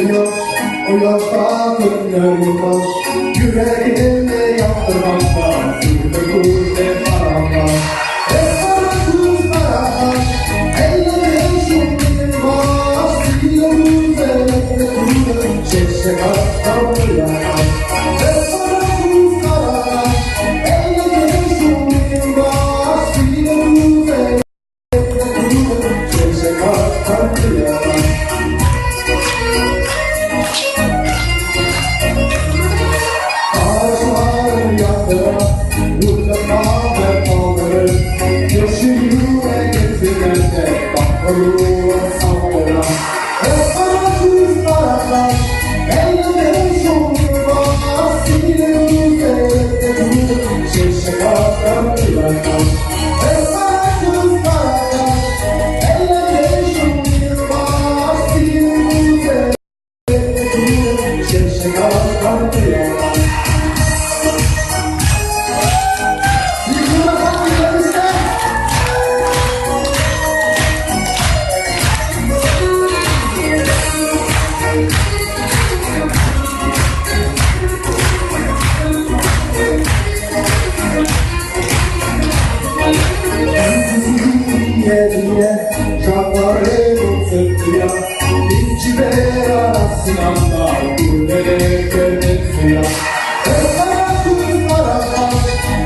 geliyor, o yaşta günlerimiz yüreğimde yaptırmakta, sürme ve paramla. Hep parasız paramla, ellerim şunun var, siliyoruz elbette bunu, çekse kaçtan uyanan. Hep parasız paramla, ellerim şunun var, siliyoruz elbette bunu, çekse kaçtan uyanan. Şartlarım sırtıya, İnci ve arasında Gülleri görmek suya. Hep parasız arasam,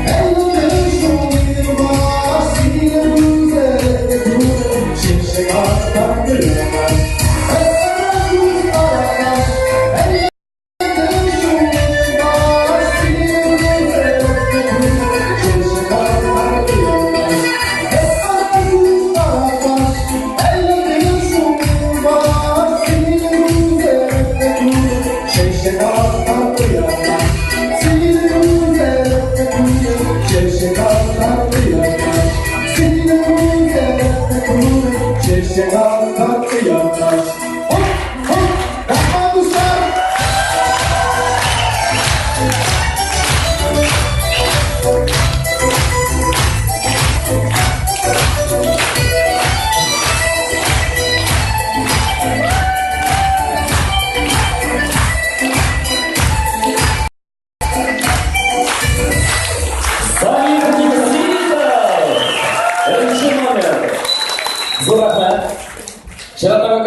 ellerim şunun var, siliyoruz elbette bunu, şimşek aslan göremez. Hep parasız arasam, ellerim şunun var, siliyoruz elbette bunu, şimşek aslan göremez. Hep parasız arasam, Çeşe